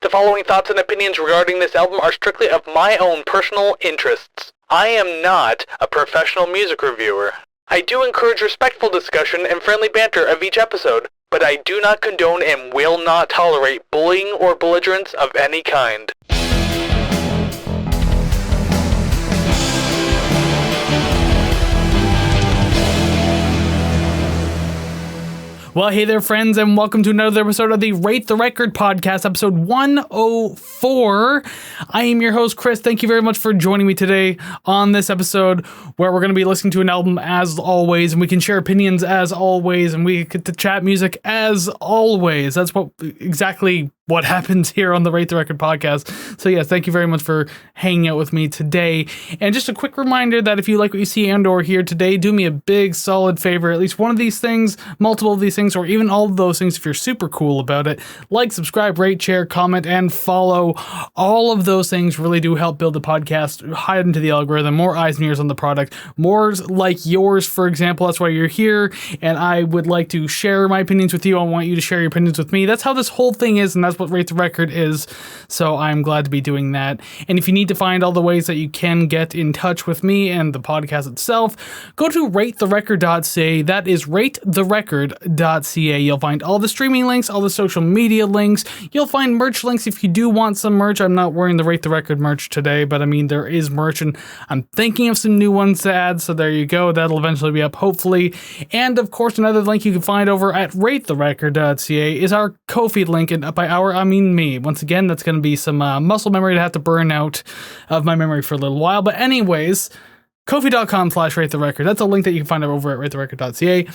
The following thoughts and opinions regarding this album are strictly of my own personal interests. I am not a professional music reviewer. I do encourage respectful discussion and friendly banter of each episode, but I do not condone and will not tolerate bullying or belligerence of any kind. Well, hey there, friends, and welcome to another episode of the Rate the Record podcast, episode 104. I am your host, Chris. Thank you very much for joining me today on this episode, where we're going to be listening to an album as always, and we can share opinions as always, and we get to chat music as always. That's exactly what happens here on the Rate the Record podcast. So yes, thank you very much for hanging out with me today. And just a quick reminder that if you like what you see and or hear today, do me a big solid favor. At least one of these things, multiple of these things, or even all of those things if you're super cool about it. Like, subscribe, rate, share, comment, and follow. All of those things really do help build the podcast high into the algorithm. More eyes and ears on the product. More like yours, for example. That's why you're here. And I would like to share my opinions with you. I want you to share your opinions with me. That's how this whole thing is, and that's what Rate the Record is, so I'm glad to be doing that. And if you need to find all the ways that you can get in touch with me and the podcast itself, go to ratetherecord.ca. That is ratetherecord.ca. You'll find all the streaming links, all the social media links. You'll find merch links if you do want some merch. I'm not wearing the Rate the Record merch today, but I mean, there is merch, and I'm thinking of some new ones to add, so there you go. That'll eventually be up, hopefully. And of course, another link you can find over at ratetherecord.ca is our Ko-fi link, and by our, I mean me. Once again, that's going to be some muscle memory to have to burn out of my memory for a little while. But anyways, Ko-fi.com/ratetherecord. That's a link that you can find over at ratetherecord.ca.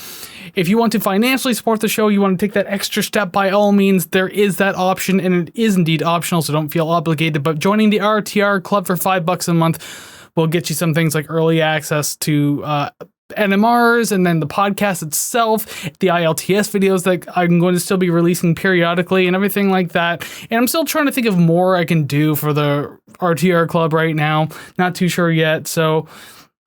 If you want to financially support the show, you want to take that extra step, by all means, there is that option, and it is indeed optional, so don't feel obligated. But joining the RTR Club for $5 a month will get you some things like early access to NMRs, and then the podcast itself, the ILTS videos that I'm going to still be releasing periodically and everything like that. And I'm still trying to think of more I can do for the RTR Club right now. Not too sure yet, so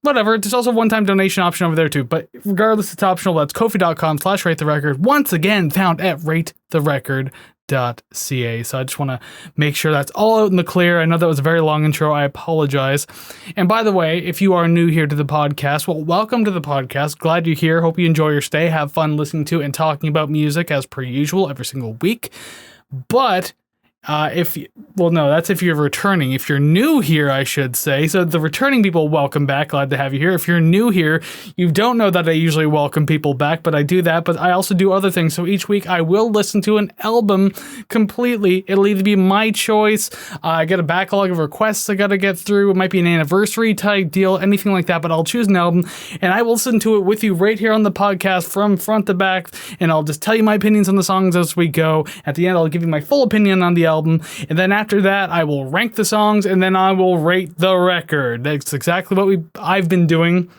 whatever. There's also a one-time donation option over there too, but regardless, it's optional. That's Ko-fi.com/ratetherecord. Once again, found at ratetherecord.ca. So I just want to make sure that's all out in the clear. I know that was a very long intro. I apologize. And by the way, if you are new here to the podcast, well, welcome to the podcast. Glad you're here. Hope you enjoy your stay. Have fun listening to and talking about music as per usual every single week. But that's if you're returning. If you're new here, I should say. So the returning people, welcome back. Glad to have you here. If you're new here, you don't know that I usually welcome people back, but I do that. But I also do other things. So each week I will listen to an album completely. It'll either be my choice. I got a backlog of requests I got to get through. It might be an anniversary type deal, anything like that. But I'll choose an album and I will listen to it with you right here on the podcast from front to back. And I'll just tell you my opinions on the songs as we go. At the end, I'll give you my full opinion on the album. And then after that, I will rank the songs, and then I will rate the record. That's exactly what I've been doing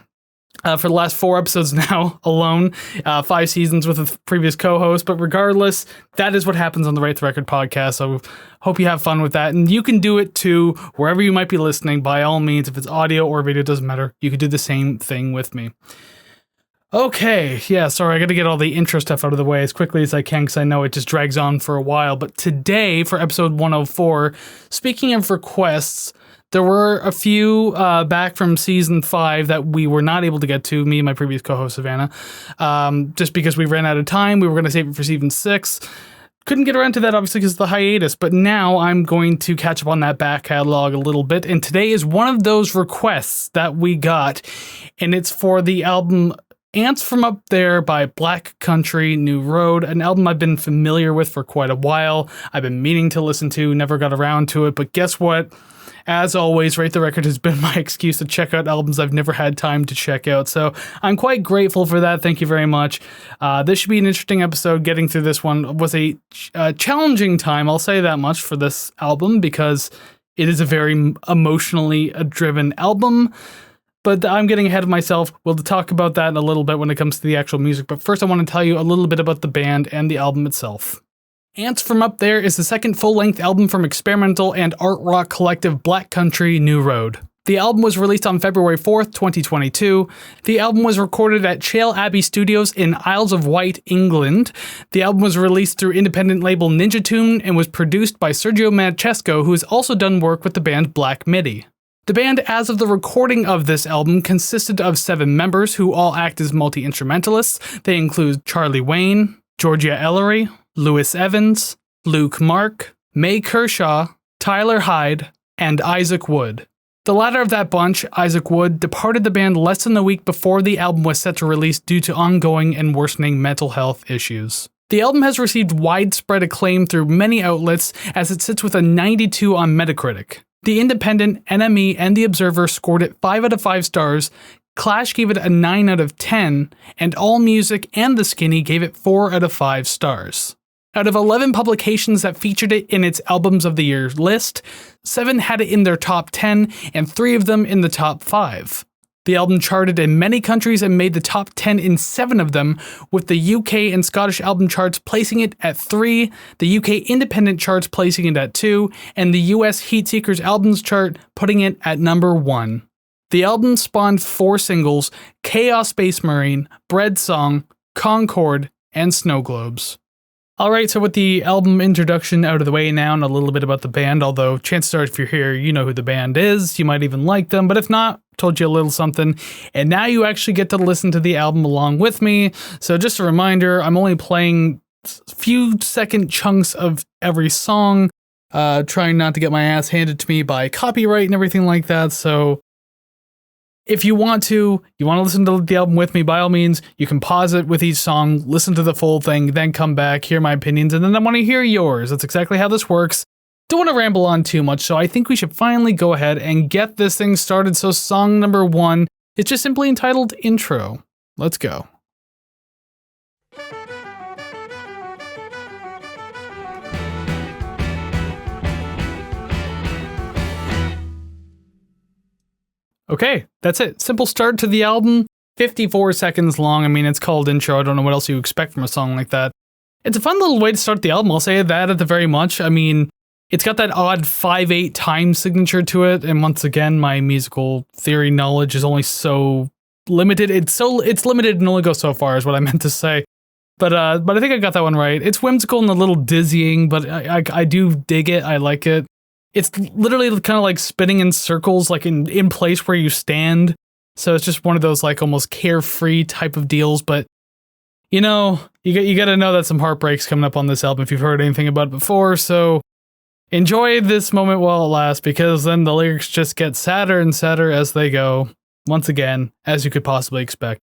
for the last 4 episodes now alone, 5 seasons with a previous co-host. But regardless, that is what happens on the Rate the Record podcast. So hope you have fun with that. And you can do it too, wherever you might be listening, by all means. If it's audio or video, doesn't matter. You can do the same thing with me. Okay, yeah, sorry, I got to get all the intro stuff out of the way as quickly as I can because I know it just drags on for a while. But today, for episode 104, speaking of requests, there were a few back from season 5 that we were not able to get to, me and my previous co-host, Savannah, just because we ran out of time. We were going to save it for season 6. Couldn't get around to that, obviously, because of the hiatus, but now I'm going to catch up on that back catalog a little bit, and today is one of those requests that we got, and it's for the album Ants From Up There by Black Country New Road, an album I've been familiar with for quite a while. I've been meaning to listen to, never got around to it, but guess what? As always, Rate the Record has been my excuse to check out albums I've never had time to check out, so I'm quite grateful for that. Thank you very much. This should be an interesting episode. Getting through this one was a challenging time, I'll say that much, for this album, because it is a very emotionally driven album. But I'm getting ahead of myself. We'll talk about that in a little bit when it comes to the actual music. But first, I want to tell you a little bit about the band and the album itself. Ants From Up There is the second full-length album from experimental and art rock collective Black Country New Road. The album was released on February 4th, 2022. The album was recorded at Chale Abbey Studios in Isles of Wight, England. The album was released through independent label Ninja Tune and was produced by Sergio Manchesco, who has also done work with the band Black Midi. The band, as of the recording of this album, consisted of 7 members who all act as multi-instrumentalists. They include Charlie Wayne, Georgia Ellery, Lewis Evans, Luke Mark, May Kershaw, Tyler Hyde, and Isaac Wood. The latter of that bunch, Isaac Wood, departed the band less than a week before the album was set to release due to ongoing and worsening mental health issues. The album has received widespread acclaim through many outlets as it sits with a 92 on Metacritic. The Independent, NME, and The Observer scored it 5 out of 5 stars, Clash gave it a 9 out of 10, and AllMusic and The Skinny gave it 4 out of 5 stars. Out of 11 publications that featured it in its Albums of the Year list, 7 had it in their top 10, and 3 of them in the top 5. The album charted in many countries and made the top 10 in 7 of them, with the UK and Scottish album charts placing it at 3, the UK independent charts placing it at 2, and the US Heatseekers albums chart putting it at number 1. The album spawned 4 singles: Chaos Space Marine, Bread Song, Concord, and Snow Globes. Alright, so with the album introduction out of the way now and a little bit about the band, although chances are if you're here, you know who the band is, you might even like them, but if not, told you a little something, and now you actually get to listen to the album along with me. So just a reminder, I'm only playing few second chunks of every song, trying not to get my ass handed to me by copyright and everything like that, so if you want to listen to the album with me, by all means, you can pause it with each song, listen to the full thing, then come back, hear my opinions, and then I want to hear yours. That's exactly how this works. Don't want to ramble on too much, so I think we should finally go ahead and get this thing started. So song number 1 is just simply entitled Intro. Let's go. Okay, that's it. Simple start to the album. 54 seconds long. I mean, it's called Intro. I don't know what else you expect from a song like that. It's a fun little way to start the album. I'll say that at the very much. I mean, it's got that odd 5/8 time signature to it. And once again, my musical theory knowledge is only so limited. It's limited and only goes so far is what I meant to say. But I think I got that one right. It's whimsical and a little dizzying, but I do dig it. I like it. It's literally kind of like spinning in circles, like in place where you stand. So it's just one of those like almost carefree type of deals. But you know, you got to know that some heartbreak's coming up on this album if you've heard anything about it before. So enjoy this moment while it lasts, because then the lyrics just get sadder and sadder as they go. Once again, as you could possibly expect.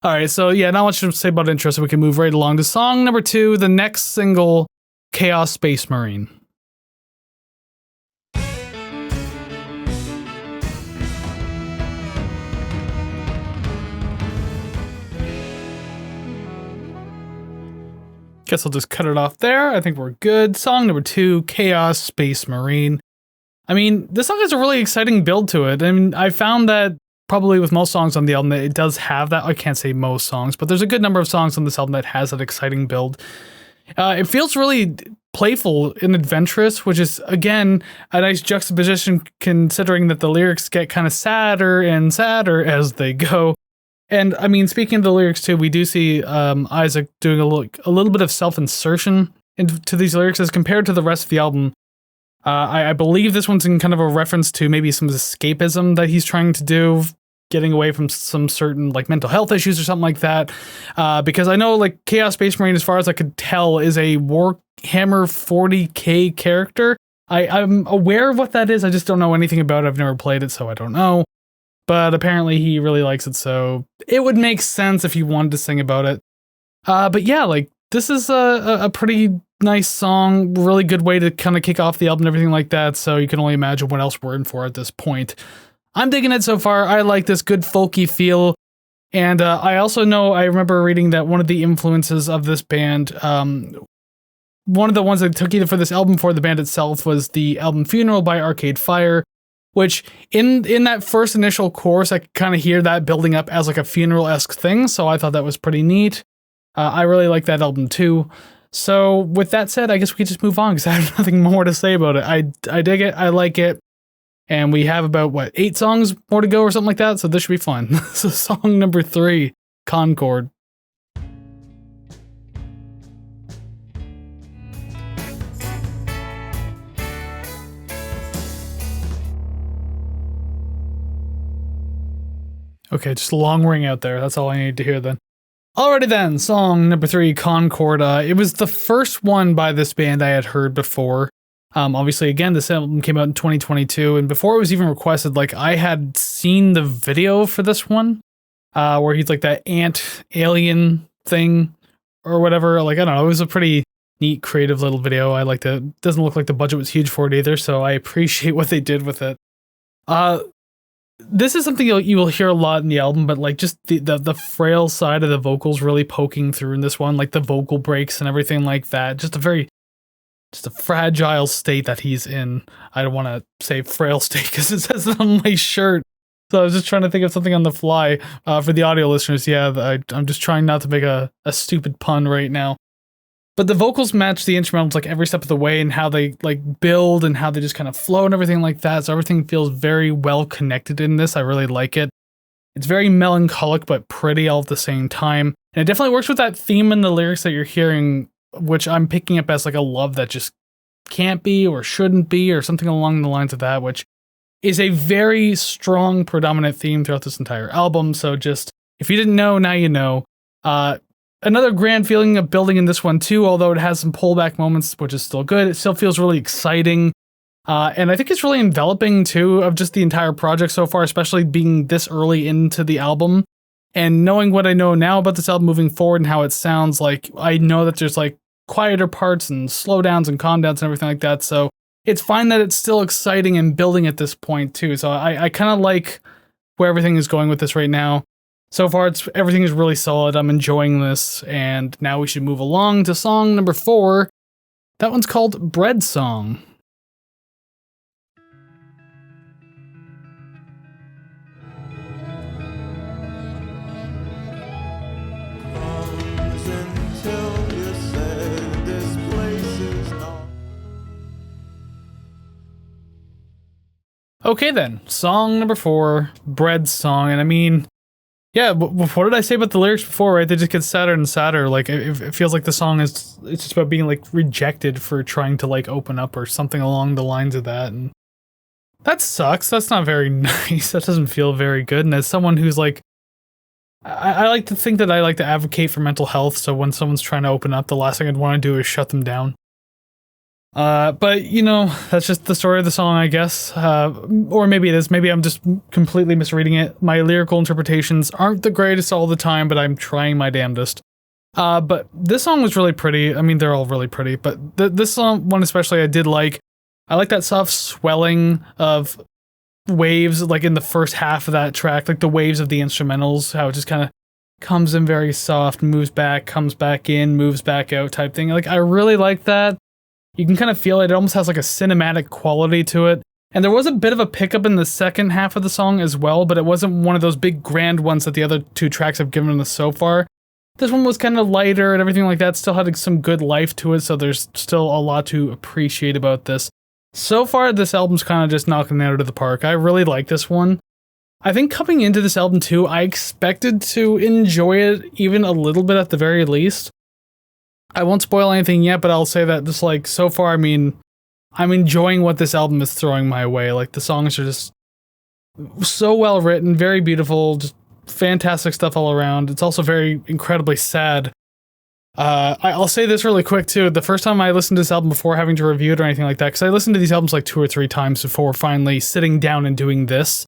All right, so yeah, not much to say about intro, so we can move right along to song number 2, the next single, Chaos Space Marine. Guess I'll just cut it off there. I think we're good. Song number 2, Chaos Space Marine. I mean, this song has a really exciting build to it. I mean, I found that probably with most songs on the album that it does have that. I can't say most songs, but there's a good number of songs on this album that has that exciting build. It feels really playful and adventurous, which is, again, a nice juxtaposition considering that the lyrics get kind of sadder and sadder as they go. And I mean, speaking of the lyrics too, we do see Isaac doing a little bit of self-insertion into these lyrics as compared to the rest of the album. I believe this one's in kind of a reference to maybe some escapism that he's trying to do, getting away from some certain like mental health issues or something like that. Because I know like Chaos Space Marine, as far as I could tell, is a Warhammer 40k character. I'm aware of what that is. I just don't know anything about it. I've never played it, so I don't know. But apparently he really likes it, so it would make sense if he wanted to sing about it. But yeah, like this is a pretty nice song, really good way to kind of kick off the album and everything like that, so you can only imagine what else we're in for at this point. I'm digging it so far. I like this good folky feel. And I also know, I remember reading that one of the influences of this band, one of the ones that took either for this album for the band itself was the album Funeral by Arcade Fire, which in that first initial chorus, I could kind of hear that building up as like a funeral-esque thing, so I thought that was pretty neat. I really like that album too. So with that said, I guess we could just move on because I have nothing more to say about it. I dig it, I like it, And we have about, 8 songs more to go or something like that, so this should be fun. So song number 3, Concord. Okay, just a long ring out there. That's all I need to hear then. Alrighty then, song number 3, Concord. It was the first one by this band I had heard before. Obviously, again, this album came out in 2022, and before it was even requested, like, I had seen the video for this one, where he's like that ant alien thing or whatever. Like, I don't know, it was a pretty neat, creative little video. I liked it. Doesn't look like the budget was huge for it either, so I appreciate what they did with it. This is something you will hear a lot in the album, but like just the frail side of the vocals really poking through in this one, like the vocal breaks and everything like that. Just a fragile state that he's in. I don't want to say frail state because it says it on my shirt. So I was just trying to think of something on the fly. For the audio listeners, yeah, I'm just trying not to make a stupid pun right now. But the vocals match the instrumentals like every step of the way, and how they like build and how they just kind of flow and everything like that. So everything feels very well connected in this. I really like it. It's very melancholic but pretty all at the same time. And it definitely works with that theme in the lyrics that you're hearing, which I'm picking up as like a love that just can't be or shouldn't be or something along the lines of that, which is a very strong predominant theme throughout this entire album. So just, if you didn't know, now you know. Another grand feeling of building in this one too, although it has some pullback moments, which is still good. It still feels really exciting. And I think it's really enveloping too of just the entire project so far, especially being this early into the album. And knowing what I know now about this album moving forward and how it sounds, like I know that there's like quieter parts and slowdowns and calm downs and everything like that. So it's fine that it's still exciting and building at this point too. So I kind of like where everything is going with this right now. So far, everything is really solid. I'm enjoying this, and now we should move along to song number 4. That one's called Bread Song. Okay then, song number 4, Bread Song, and I mean, yeah, what did I say about the lyrics before, right? They just get sadder and sadder. Like, it feels like the song it's just about being, like, rejected for trying to, like, open up or something along the lines of that. And that sucks. That's not very nice. That doesn't feel very good. And as someone who's, like, I like to think that I like to advocate for mental health, so when someone's trying to open up, the last thing I'd want to do is shut them down. But, you know, that's just the story of the song, I guess. Or maybe it is. Maybe I'm just completely misreading it. My lyrical interpretations aren't the greatest all the time, but I'm trying my damnedest. But this song was really pretty. I mean, they're all really pretty, but this song, one especially, I did like. I like that soft swelling of waves, like in the first half of that track, like the waves of the instrumentals, how it just kind of comes in very soft, moves back, comes back in, moves back out type thing. Like, I really like that. You can kind of feel it. It almost has like a cinematic quality to it. And there was a bit of a pickup in the second half of the song as well, but it wasn't one of those big grand ones that the other 2 tracks have given us so far. This one was kind of lighter and everything like that. Still had some good life to it, so there's still a lot to appreciate about this. So far, this album's kind of just knocking it out of the park. I really like this one. I think coming into this album too, I expected to enjoy it even a little bit at the very least. I won't spoil anything yet, but I'll say that just like so far, I mean, I'm enjoying what this album is throwing my way. Like, the songs are just so well written, very beautiful, just fantastic stuff all around. It's also very incredibly sad. I'll say this really quick too. The first time I listened to this album before having to review it or anything like that, because I listened to these albums like 2 or 3 times before finally sitting down and doing this.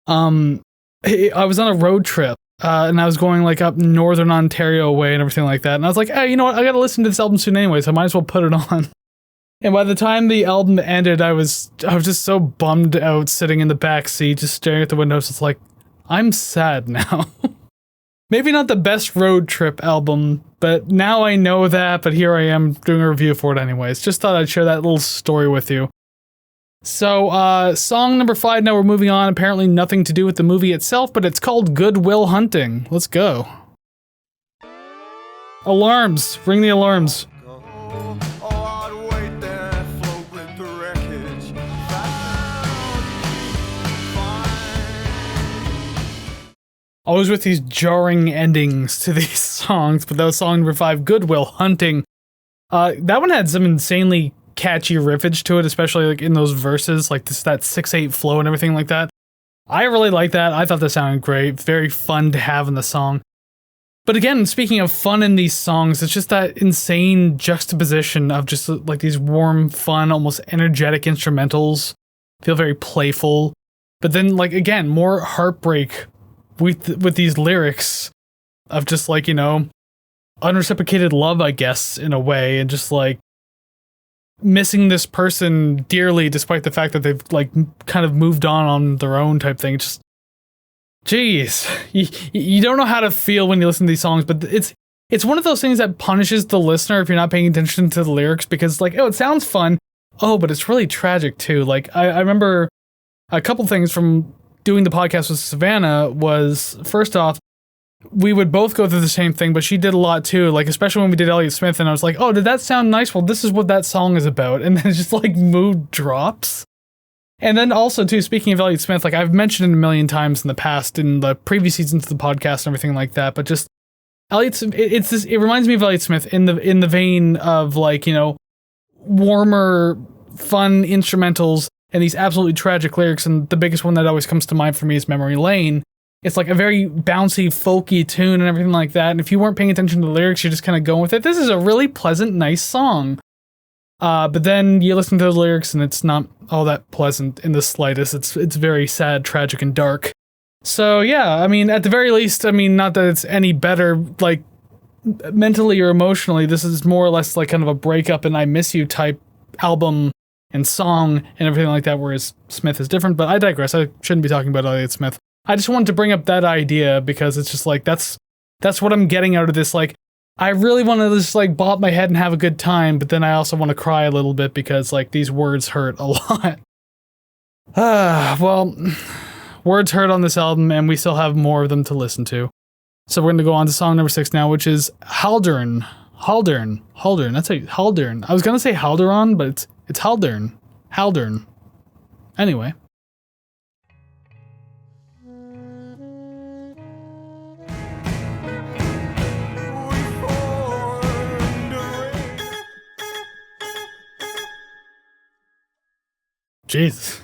I was on a road trip. And I was going like up northern Ontario way and everything like that. And I was like, hey, you know what? I gotta listen to this album soon anyway, so I might as well put it on. And by the time the album ended, I was just so bummed out sitting in the back seat, just staring at the windows. It's like, I'm sad now. Maybe not the best road trip album, but now I know that, but here I am doing a review for it anyways. Just thought I'd share that little story with you. So, song number 5, now we're moving on. Apparently nothing to do with the movie itself, but it's called Good Will Hunting. Let's go. Alarms. Ring the alarms. Always with these jarring endings to these songs, but that was song number 5, Goodwill Hunting. That one had some insanely catchy riffage to it, especially like in those verses, like that 6/8 flow and everything like that. I really like that. I thought that sounded great. Very fun to have in the song. But again, speaking of fun in these songs, it's just that insane juxtaposition of just like these warm, fun, almost energetic instrumentals. Feel very playful. But then, like, again, more heartbreak with these lyrics of just like, unreciprocated love, I guess, in a way, and just like missing this person dearly despite the fact that they've like kind of moved on their own type thing. Just, jeez, you don't know how to feel when you listen to these songs, but it's one of those things that punishes the listener if you're not paying attention to the lyrics, because like, oh, it sounds fun. Oh, but it's really tragic too. Like I remember a couple things from doing the podcast with Savannah was, first off, we would both go through the same thing, but she did a lot too, like especially when we did Elliott Smith, and I was like, oh, did that sound nice? Well, this is what that song is about. And then just like mood drops. And then also too, speaking of Elliott Smith, like I've mentioned it a million times in the past in the previous seasons of the podcast and everything like that, but just Elliott, it reminds me of Elliott Smith in the vein of like, warmer, fun instrumentals and these absolutely tragic lyrics, and the biggest one that always comes to mind for me is Memory Lane. It's like a very bouncy, folky tune and everything like that, and if you weren't paying attention to the lyrics, you're just kind of going with it. This is a really pleasant, nice song. But then you listen to the lyrics and it's not all that pleasant in the slightest. It's very sad, tragic, and dark. So yeah, I mean, at the very least, I mean, not that it's any better, like, mentally or emotionally, this is more or less like kind of a breakup and I miss you type album and song and everything like that, whereas Smith is different, but I digress. I shouldn't be talking about Elliott Smith. I just wanted to bring up that idea because it's just like, that's what I'm getting out of this. Like, I really want to just like bop my head and have a good time, but then I also want to cry a little bit because like these words hurt a lot. Well, words hurt on this album and we still have more of them to listen to. So we're going to go on to song number 6 now, which is Haldern. That's a Haldern. I was going to say Halderon, but it's Haldern. Haldern. Anyway. Jeez.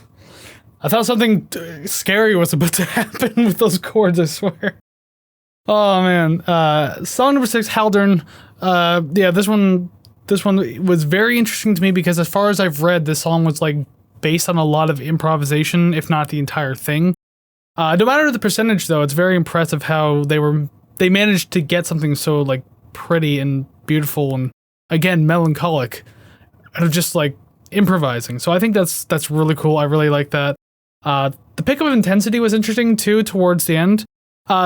I thought something scary was about to happen with those chords, I swear. Oh man. Song number 6, Haldern. Yeah, this one was very interesting to me because as far as I've read, this song was like based on a lot of improvisation, if not the entire thing. No matter the percentage though, it's very impressive how they managed to get something so like pretty and beautiful and again melancholic out of just like improvising. So I think that's really cool. I really like that. The pickup of intensity was interesting too towards the end.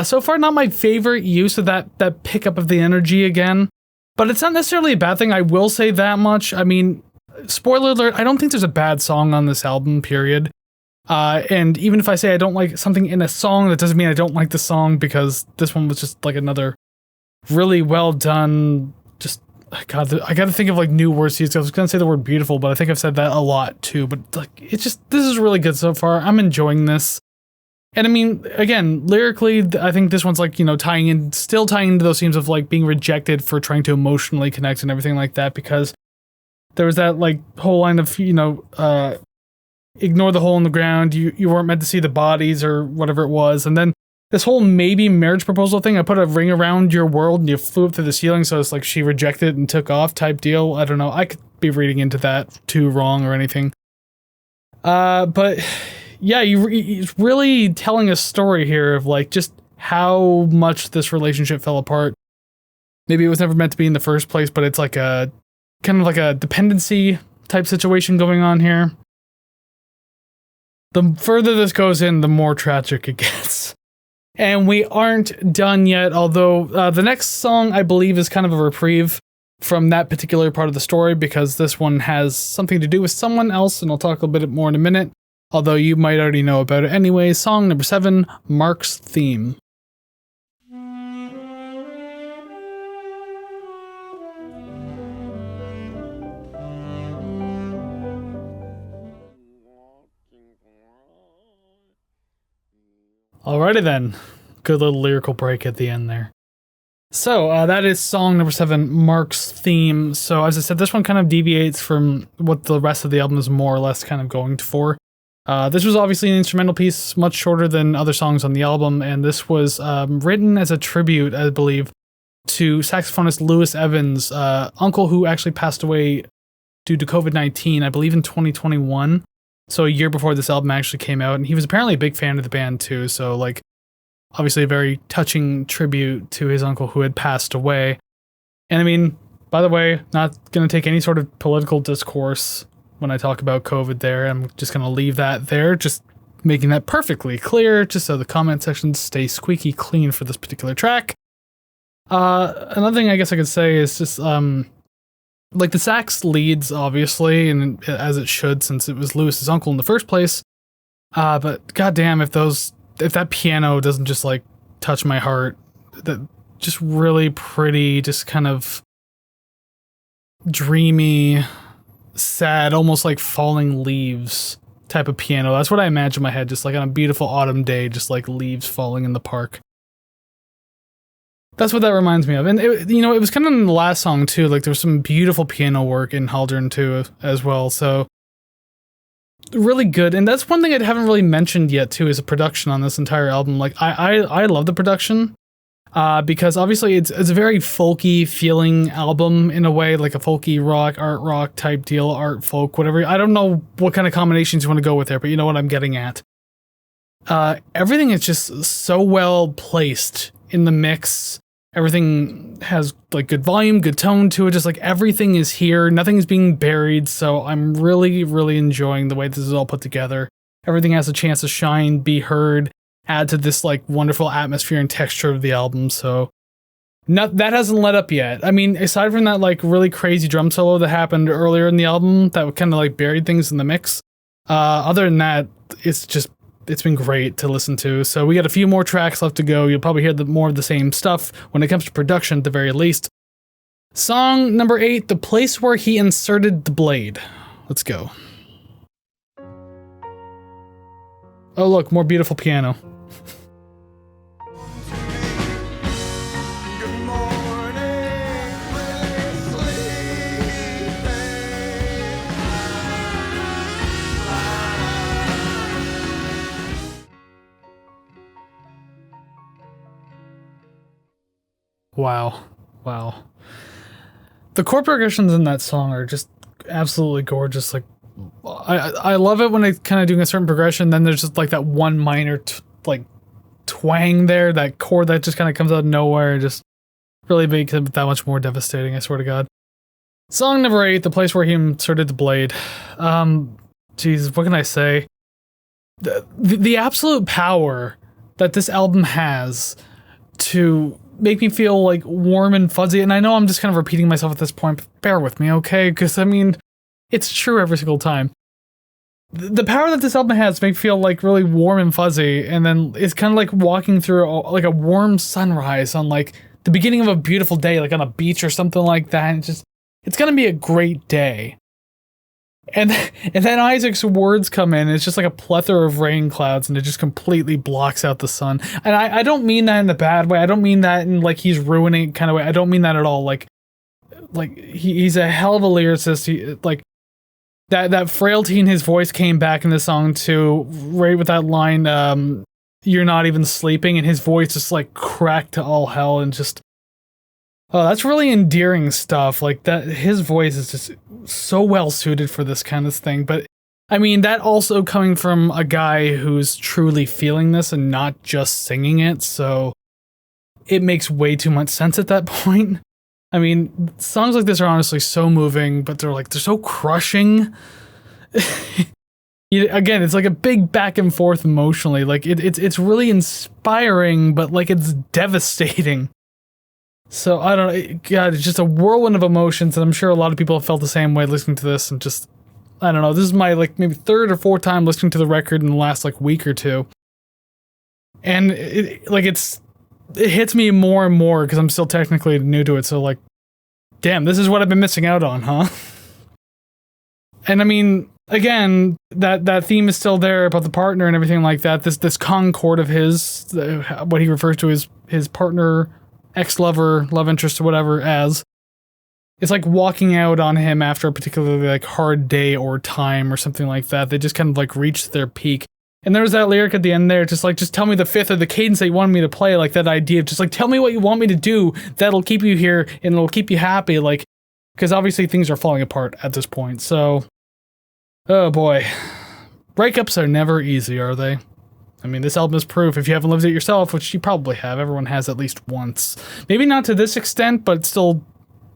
So far not my favorite use of that pickup of the energy again, but it's not necessarily a bad thing. I will say that much. I mean, spoiler alert, I don't think there's a bad song on this album, period. And even if I say I don't like something in a song, that doesn't mean I don't like the song, because this one was just like another really well done, just, God, I gotta think of like new words to use. I was gonna say the word beautiful, but I think I've said that a lot too, but like, it's just, this is really good so far. I'm enjoying this. And I mean, again, lyrically, I think this one's like, still tying into those themes of like being rejected for trying to emotionally connect and everything like that, because there was that like whole line of, ignore the hole in the ground, you weren't meant to see the bodies or whatever it was. And then this whole maybe marriage proposal thing, I put a ring around your world and you flew up to the ceiling, so it's like she rejected and took off type deal. I don't know. I could be reading into that too wrong or anything. But yeah, he's really telling a story here of like just how much this relationship fell apart. Maybe it was never meant to be in the first place, but it's like a kind of like a dependency type situation going on here. The further this goes in, the more tragic it gets. And we aren't done yet, although the next song, I believe, is kind of a reprieve from that particular part of the story, because this one has something to do with someone else, and I'll talk a bit more in a minute, although you might already know about it anyway. Song number 7, Mark's Theme. Alrighty then. good little lyrical break at the end there. So that is song number 7, Mark's Theme. So as I said, this one kind of deviates from what the rest of the album is more or less kind of going for. This was obviously an instrumental piece, much shorter than other songs on the album, and this was written as a tribute, I believe, to saxophonist Louis Evans' uncle, who actually passed away due to COVID-19, I believe in 2021. So a year before this album actually came out, and he was apparently a big fan of the band too. So like, obviously a very touching tribute to his uncle who had passed away. And I mean, by the way, not going to take any sort of political discourse when I talk about COVID there. I'm just going to leave that there, just making that perfectly clear, just so the comment section stays squeaky clean for this particular track. Another thing I guess I could say is just, like the sax leads, obviously, and as it should, since it was Lewis's uncle in the first place. But goddamn, if that piano doesn't just like touch my heart, that just really pretty, just kind of dreamy, sad, almost like falling leaves type of piano. That's what I imagine in my head, just like on a beautiful autumn day, just like leaves falling in the park. That's what that reminds me of. And it was kind of in the last song too, like there was some beautiful piano work in Haldren too as well. So really good. And that's one thing I haven't really mentioned yet too, is the production on this entire album. Like I love the production. Because obviously it's a very folky feeling album in a way, like a folky rock, art rock type deal, art folk, whatever. I don't know what kind of combinations you want to go with there, but you know what I'm getting at. Everything is just so well placed in the mix. Everything has like good volume, good tone to it. Just like everything is here. Nothing is being buried. So I'm really, really enjoying the way this is all put together. Everything has a chance to shine, be heard, add to this like wonderful atmosphere and texture of the album. So that hasn't let up yet. I mean, aside from that like really crazy drum solo that happened earlier in the album that kind of like buried things in the mix, other than that, it's been great to listen to. So we got a few more tracks left to go. You'll probably hear more of the same stuff when it comes to production at the very least. Song number 8, The Place Where He Inserted the Blade. Let's go. Oh look, more beautiful piano. Wow. The chord progressions in that song are just absolutely gorgeous. Like, I love it when they kind of doing a certain progression, then there's just like that one minor twang there, that chord that just kind of comes out of nowhere and just really makes it that much more devastating, I swear to God. Song number 8, The Place Where He Inserted the Blade. Jesus, what can I say? The absolute power that this album has to make me feel like warm and fuzzy, and I know I'm just kind of repeating myself at this point, but bear with me, okay? Because I mean, it's true every single time. The power that this album has to make me feel like really warm and fuzzy, and then it's kind of like walking through like a warm sunrise on like the beginning of a beautiful day, like on a beach or something like that. And it's gonna be a great day. And then Isaac's words come in, and it's just like a plethora of rain clouds, and it just completely blocks out the sun. And I don't mean that in a bad way. I don't mean that in like he's ruining it kind of way. I don't mean that at all. Like he's a hell of a lyricist. He, like that frailty in his voice came back in the song too, right with that line, "You're not even sleeping," and his voice just like cracked to all hell, and just. Oh, that's really endearing stuff. Like that, his voice is just so well suited for this kind of thing. But I mean, that also coming from a guy who's truly feeling this and not just singing it. So it makes way too much sense at that point. I mean, songs like this are honestly so moving, but they're so crushing. Again, it's like a big back and forth emotionally. Like it's really inspiring, but like it's devastating. So, I don't know, God, it's just a whirlwind of emotions, and I'm sure a lot of people have felt the same way listening to this, and just, I don't know, this is my, like, maybe third or fourth time listening to the record in the last, like, week or two. And, it hits me more and more, because I'm still technically new to it, so, like, damn, this is what I've been missing out on, huh? And, I mean, again, that theme is still there about the partner and everything like that. This concord of his, what he refers to as his partner, ex-lover, love interest, or whatever, as it's like walking out on him after a particularly like hard day or time or something like that. They just kind of like reach their peak. And there's that lyric at the end there, just tell me the fifth or the cadence that you wanted me to play, like that idea of just like, tell me what you want me to do that'll keep you here and it'll keep you happy, like, because obviously things are falling apart at this point. So, oh boy, breakups are never easy, are they? I mean, this album is proof if you haven't lived it yourself, which you probably have. Everyone has at least once. Maybe not to this extent, but still,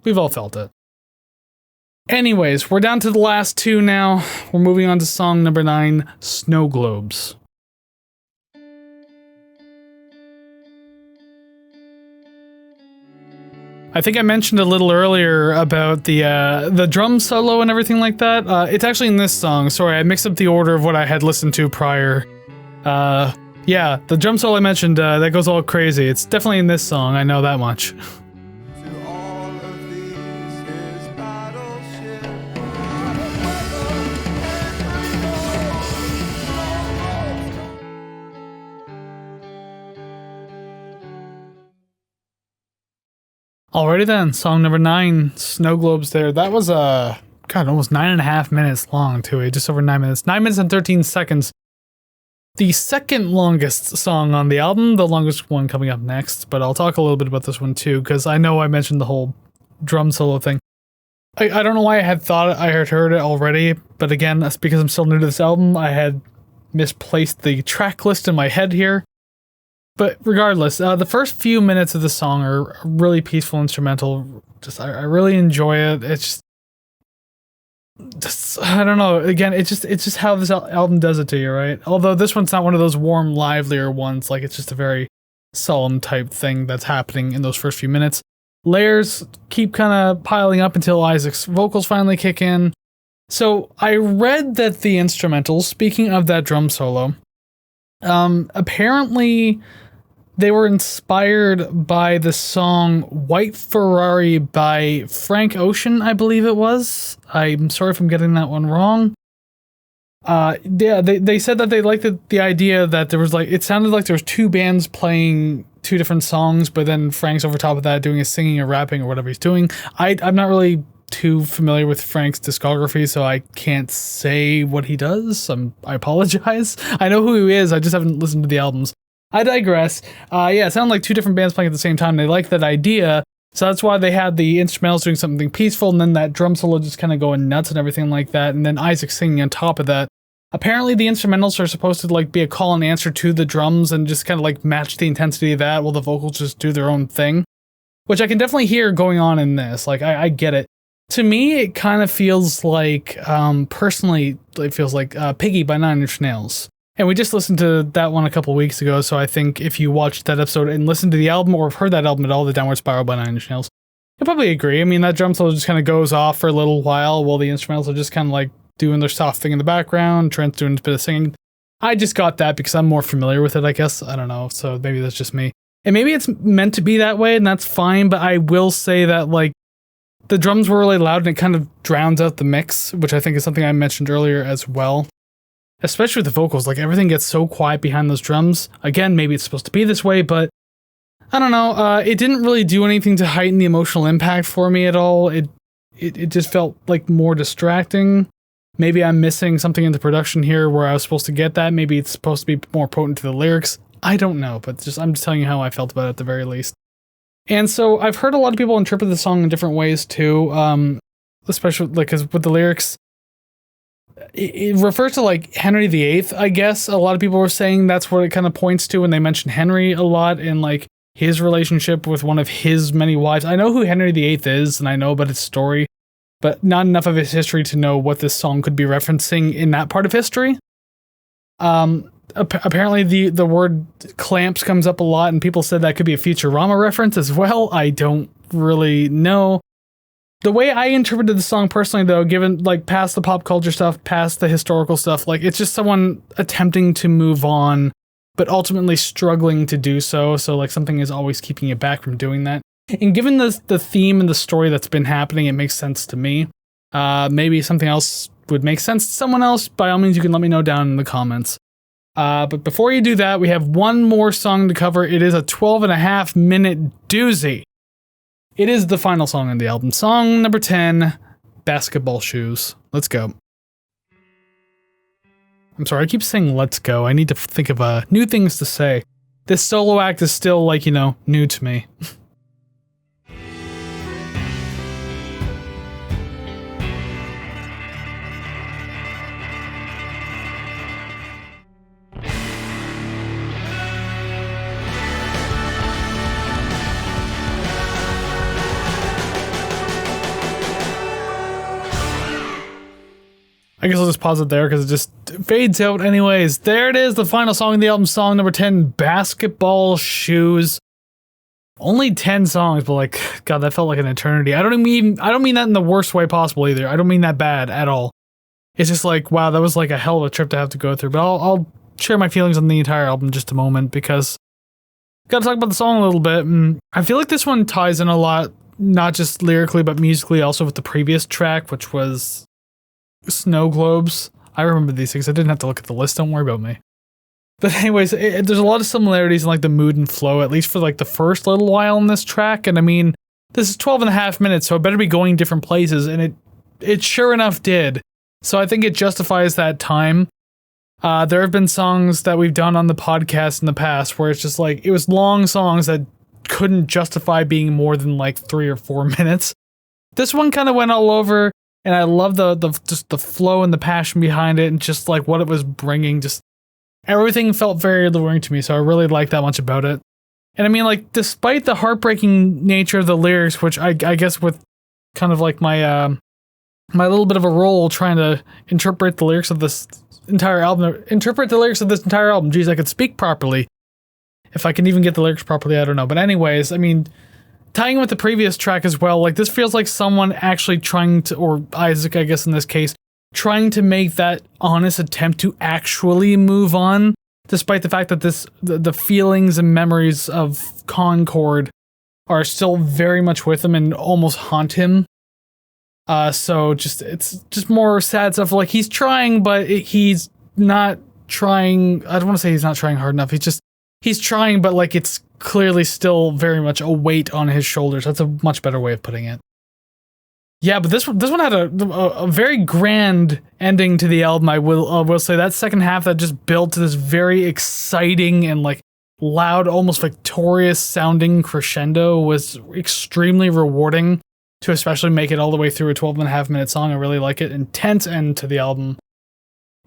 we've all felt it. Anyways, we're down to the last two now. We're moving on to song number 9, Snow Globes. I think I mentioned a little earlier about the drum solo and everything like that. It's actually in this song. Sorry, I mixed up the order of what I had listened to prior. Yeah, the drum solo I mentioned, that goes all crazy. It's definitely in this song, I know that much. Alrighty then, song number 9, Snow Globes there. That was, God, almost 9.5 minutes long too, just over 9 minutes. 9 minutes and 13 seconds. The second longest song on the album, the longest one coming up next, but I'll talk a little bit about this one too, because I know I mentioned the whole drum solo thing. I don't know why I had thought I had heard it already, but again, that's because I'm still new to this album. I had misplaced the track list in my head here. But regardless, the first few minutes of the song are really peaceful instrumental. I really enjoy it. It's just I don't know. Again, it's just how this album does it to you, right? Although this one's not one of those warm, livelier ones. Like, it's just a very solemn type thing that's happening in those first few minutes. Layers keep kind of piling up until Isaac's vocals finally kick in. So I read that the instrumentals, speaking of that drum solo, apparently they were inspired by the song White Ferrari by Frank Ocean, I believe it was. I'm sorry if I'm getting that one wrong. Yeah, they said that they liked the idea that there was like, it sounded like there was two bands playing two different songs, but then Frank's over top of that doing his singing or rapping or whatever he's doing. I'm not really too familiar with Frank's discography, so I can't say what he does. I apologize. I know who he is, I just haven't listened to the albums. I digress. Yeah, it sounded like two different bands playing at the same time. They liked that idea, so that's why they had the instrumentals doing something peaceful, and then that drum solo just kind of going nuts and everything like that, and then Isaac singing on top of that. Apparently the instrumentals are supposed to like be a call and answer to the drums and just kind of like match the intensity of that while the vocals just do their own thing, which I can definitely hear going on in this. Like, I get it. To me, it kind of feels like, personally, it feels like Piggy by Nine Inch Nails. And we just listened to that one a couple weeks ago, so I think if you watched that episode and listened to the album or have heard that album at all, The Downward Spiral by Nine Inch Nails, you'll probably agree. I mean, that drum solo just kind of goes off for a little while the instrumentals are just kind of like doing their soft thing in the background, Trent's doing a bit of singing. I just got that because I'm more familiar with it, I guess. I don't know, so maybe that's just me. And maybe it's meant to be that way, and that's fine, but I will say that, like, the drums were really loud and it kind of drowns out the mix, which I think is something I mentioned earlier as well. Especially with the vocals, like everything gets so quiet behind those drums. Again, maybe it's supposed to be this way, but I don't know. It didn't really do anything to heighten the emotional impact for me at all. It just felt like more distracting. Maybe I'm missing something in the production here where I was supposed to get that. Maybe it's supposed to be more potent to the lyrics. I don't know, but I'm just telling you how I felt about it at the very least. And so I've heard a lot of people interpret the song in different ways too, especially like because with the lyrics, it refers to like Henry VIII, I guess. A lot of people were saying that's what it kind of points to when they mention Henry a lot in like his relationship with one of his many wives. I know who Henry VIII is and I know about his story, but not enough of his history to know what this song could be referencing in that part of history. Apparently the word clamps comes up a lot and people said that could be a Futurama reference as well. I don't really know. The way I interpreted the song personally, though, given like past the pop culture stuff, past the historical stuff, like it's just someone attempting to move on, but ultimately struggling to do so. So like something is always keeping you back from doing that. And given the theme and the story that's been happening, it makes sense to me. Maybe something else would make sense to someone else, by all means, you can let me know down in the comments. But before you do that, we have one more song to cover. It is a 12.5-minute doozy. It is the final song on the album. Song number 10, Basketball Shoes. Let's go. I'm sorry, I keep saying let's go. I need to think of new things to say. This solo act is still, like, new to me. I guess I'll just pause it there because it just fades out anyways. There it is, the final song of the album, song number 10, Basketball Shoes. Only 10 songs, but like, God, that felt like an eternity. I don't mean that in the worst way possible either. I don't mean that bad at all. It's just like, wow, that was like a hell of a trip to have to go through. But I'll share my feelings on the entire album in just a moment because I've got to talk about the song a little bit. And I feel like this one ties in a lot, not just lyrically, but musically also with the previous track, which was Snow Globes. I remember these things. I didn't have to look at the list. Don't worry about me. But anyways, there's a lot of similarities in like the mood and flow, at least for like the first little while in this track. And I mean, this is 12.5 minutes, so it better be going different places. And it sure enough did. So I think it justifies that time. There have been songs that we've done on the podcast in the past where it's just like, it was long songs that couldn't justify being more than like 3 or 4 minutes. This one kind of went all over. And I love just the flow and the passion behind it and just like what it was bringing. Just everything felt very alluring to me. So I really liked that much about it. And I mean, like, despite the heartbreaking nature of the lyrics, which I guess with kind of like my little bit of a role trying to interpret the lyrics of this entire album. Jeez, I could speak properly. If I can even get the lyrics properly, I don't know. But anyways, I mean, tying with the previous track as well, like this feels like someone actually trying to, or Isaac, I guess in this case, trying to make that honest attempt to actually move on, despite the fact that the feelings and memories of Concord are still very much with him and almost haunt him. So it's just more sad stuff. Like he's trying, but he's not trying. I don't want to say he's not trying hard enough. He's trying, but like it's clearly still very much a weight on his shoulders. That's a much better way of putting it. Yeah, but this one had a very grand ending to the album. I will say that second half that just built to this very exciting and like loud, almost victorious sounding crescendo was extremely rewarding to especially make it all the way through a 12.5-minute song. I really like it. Intense end to the album.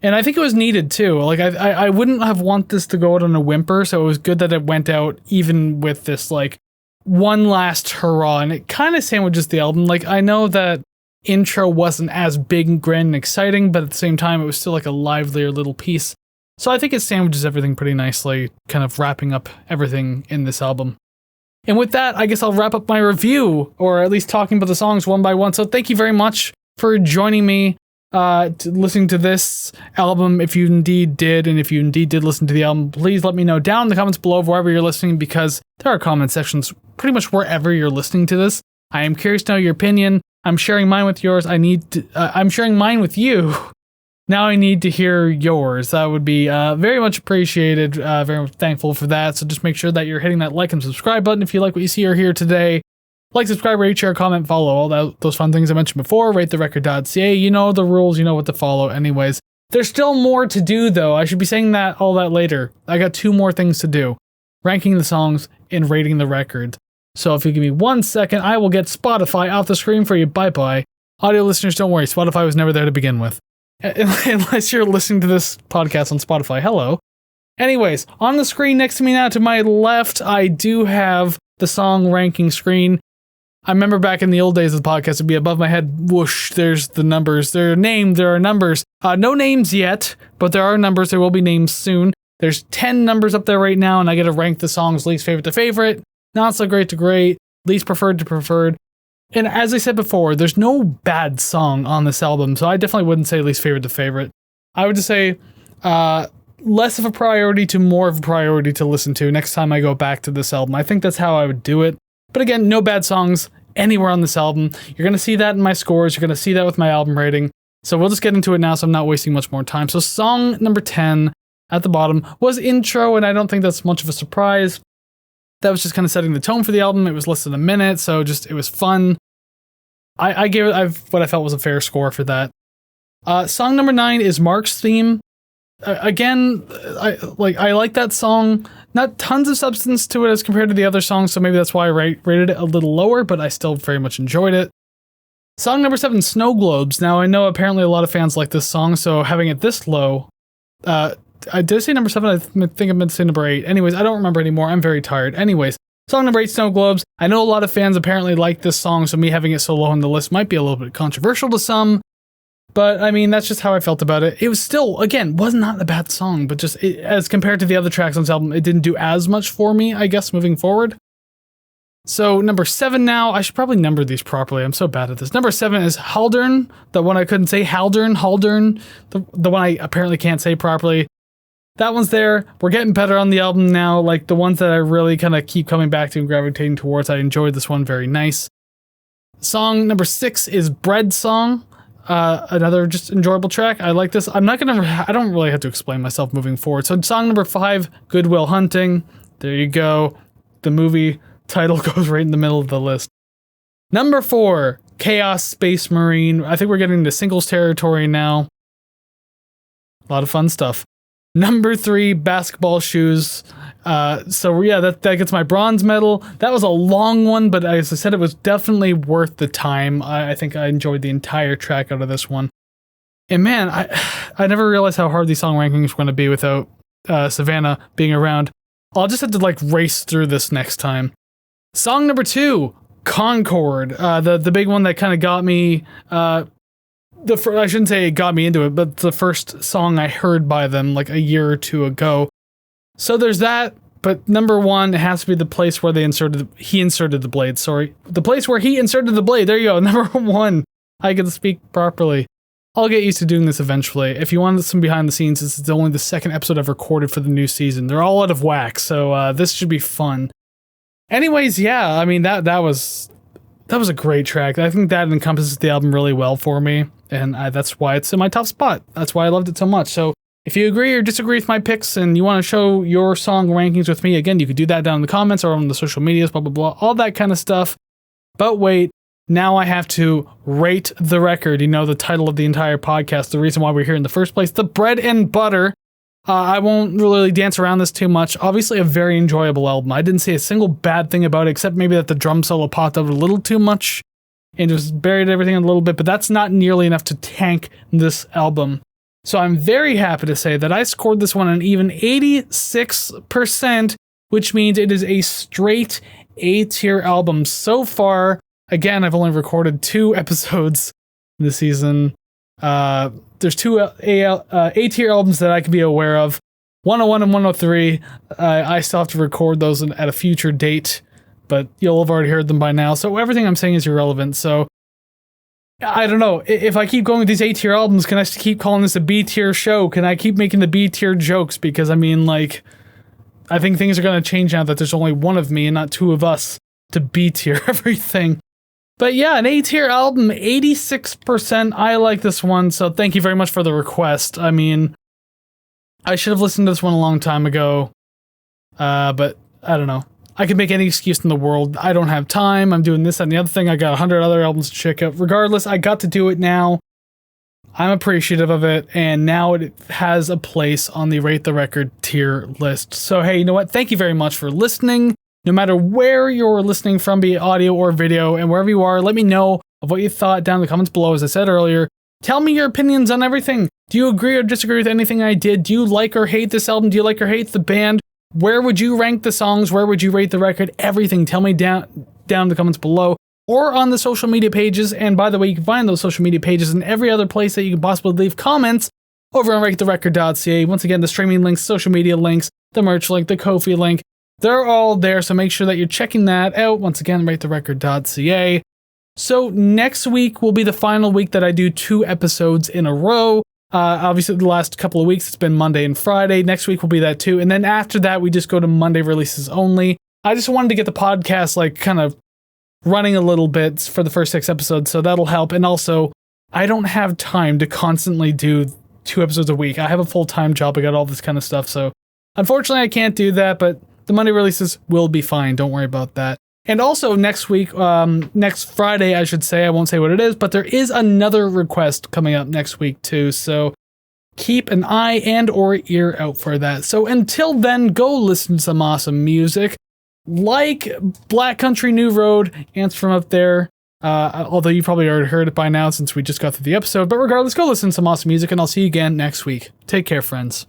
And I think it was needed too. Like I wouldn't have want this to go out on a whimper, so it was good that it went out even with this like one last hurrah, and it kind of sandwiches the album. Like I know that intro wasn't as big and grand and exciting, but at the same time it was still like a livelier little piece. So I think it sandwiches everything pretty nicely, kind of wrapping up everything in this album. And with that, I guess I'll wrap up my review, or at least talking about the songs one by one. So thank you very much for joining me listening to this album. If you indeed did, and if you indeed did listen to the album, please let me know down in the comments below wherever you're listening, because there are comment sections pretty much wherever you're listening to this. I am curious to know your opinion. I'm sharing mine with yours. I'm sharing mine with you. Now I need to hear yours. That would be very much appreciated. Very much thankful for that. So just make sure that you're hitting that like and subscribe button if you like what you see or hear today. Like, subscribe, rate, share, comment, follow, all those fun things I mentioned before. RateTheRecord.ca. You know the rules. You know what to follow. Anyways, there's still more to do, though. I should be saying all that later. I got 2 more things to do. Ranking the songs and rating the record. So if you give me 1 second, I will get Spotify off the screen for you. Bye-bye. Audio listeners, don't worry. Spotify was never there to begin with. Unless you're listening to this podcast on Spotify. Hello. Anyways, on the screen next to me now to my left, I do have the song ranking screen. I remember back in the old days of the podcast, it'd be above my head, whoosh, there's the numbers. There are numbers. No names yet, but there are numbers. There will be names soon. There's 10 numbers up there right now, and I get to rank the songs least favorite to favorite, not so great to great, least preferred to preferred. And as I said before, there's no bad song on this album, so I definitely wouldn't say least favorite to favorite. I would just say less of a priority to more of a priority to listen to next time I go back to this album. I think that's how I would do it. But again, no bad songs anywhere on this album. You're going to see that in my scores. You're going to see that with my album rating. So we'll just get into it now so I'm not wasting much more time. So song number 10 at the bottom was Intro, and I don't think that's much of a surprise. That was just kind of setting the tone for the album. It was less than a minute, so it was fun. I gave it what I felt was a fair score for that. Song number 9 is Mark's Theme. Again, I like that song. Not tons of substance to it as compared to the other songs, so maybe that's why I rated it a little lower, but I still very much enjoyed it. Song number 7, Snow Globes. Now, I know apparently a lot of fans like this song, so having it this low, I did say number 7, I think I meant to say number 8. Anyways, I don't remember anymore, I'm very tired. Anyways, song number 8, Snow Globes. I know a lot of fans apparently like this song, so me having it so low on the list might be a little bit controversial to some, but I mean, that's just how I felt about it. It was still, again, was not a bad song, but just as compared to the other tracks on this album, it didn't do as much for me, I guess, moving forward. So number 7 now, I should probably number these properly. I'm so bad at this. Number 7 is Haldern, the one I couldn't say. Haldern, the one I apparently can't say properly. That one's there. We're getting better on the album now. Like the ones that I really kind of keep coming back to and gravitating towards. I enjoyed this one, very nice. Song number 6 is Bread Song. Another just enjoyable track. I like this. I don't really have to explain myself moving forward. So song number 5, Good Will Hunting. There you go. The movie title goes right in the middle of the list. Number 4, Chaos Space Marine. I think we're getting into singles territory now. A lot of fun stuff. Number 3, Basketball Shoes. So yeah, that gets my bronze medal. That was a long one, but as I said, it was definitely worth the time. I think I enjoyed the entire track out of this one. And man, I never realized how hard these song rankings were going to be without Savannah being around. I'll just have to race through this next time. Song number 2, Concord. The big one that kind of got me. I shouldn't say it got me into it, but the first song I heard by them a year or two ago. So there's that, but number 1, it has to be the place where he inserted the blade, sorry. The place where he inserted the blade, there you go, number 1. I can speak properly. I'll get used to doing this eventually. If you want some behind the scenes, this is only the 2nd episode I've recorded for the new season. They're all out of whack, so this should be fun. Anyways, yeah, I mean, that was a great track. I think that encompasses the album really well for me, and that's why it's in my top spot. That's why I loved it so much. So if you agree or disagree with my picks and you want to show your song rankings with me, again, you could do that down in the comments or on the social medias, blah, blah, blah, all that kind of stuff. But wait, now I have to rate the record. The title of the entire podcast, the reason why we're here in the first place, the bread and butter. I won't really dance around this too much. Obviously, a very enjoyable album. I didn't say a single bad thing about it, except maybe that the drum solo popped out a little too much and just buried everything a little bit, but that's not nearly enough to tank this album. So I'm very happy to say that I scored this one an even 86%, which means it is a straight A-tier album so far. Again, I've only recorded 2 episodes this season. There's 2 A-tier albums that I could be aware of. 101 and 103. I still have to record those at a future date, but you'll have already heard them by now. So everything I'm saying is irrelevant. So I don't know. If I keep going with these A-tier albums, can I keep calling this a B-tier show? Can I keep making the B-tier jokes? Because I mean, I think things are going to change now that there's only one of me and not 2 of us to B-tier everything. But yeah, an A-tier album, 86%. I like this one, so thank you very much for the request. I mean, I should have listened to this one a long time ago, but I don't know. I could make any excuse in the world. I don't have time. I'm doing this and the other thing. I got 100 other albums to check out. Regardless, I got to do it now. I'm appreciative of it, and now it has a place on the Rate the Record tier list. So hey, you know what? Thank you very much for listening. No matter where you're listening from, be it audio or video, and wherever you are, let me know of what you thought down in the comments below. As I said earlier, tell me your opinions on everything. Do you agree or disagree with anything I did? Do you like or hate this album? Do you like or hate the band? Where would you rank the songs? Where would you rate the record? Everything. Tell me down in the comments below or on the social media pages. And by the way, you can find those social media pages in every other place that you can possibly leave comments over on ratetherecord.ca. Once again, the streaming links, social media links, the merch link, the Ko-fi link, they're all there. So make sure that you're checking that out. Once again, ratetherecord.ca. So next week will be the final week that I do 2 episodes in a row. Obviously, the last couple of weeks, it's been Monday and Friday. Next week will be that too. And then after that, we just go to Monday releases only. I just wanted to get the podcast kind of running a little bit for the first 6 episodes, so that'll help. And also, I don't have time to constantly do 2 episodes a week. I have a full-time job. I got all this kind of stuff. So unfortunately, I can't do that, but the Monday releases will be fine. Don't worry about that. And also next week, next Friday, I should say, I won't say what it is, but there is another request coming up next week too. So keep an eye and or ear out for that. So until then, go listen to some awesome music like Black Country New Road, Ants from Up There. Although you probably already heard it by now since we just got through the episode. But regardless, go listen to some awesome music and I'll see you again next week. Take care, friends.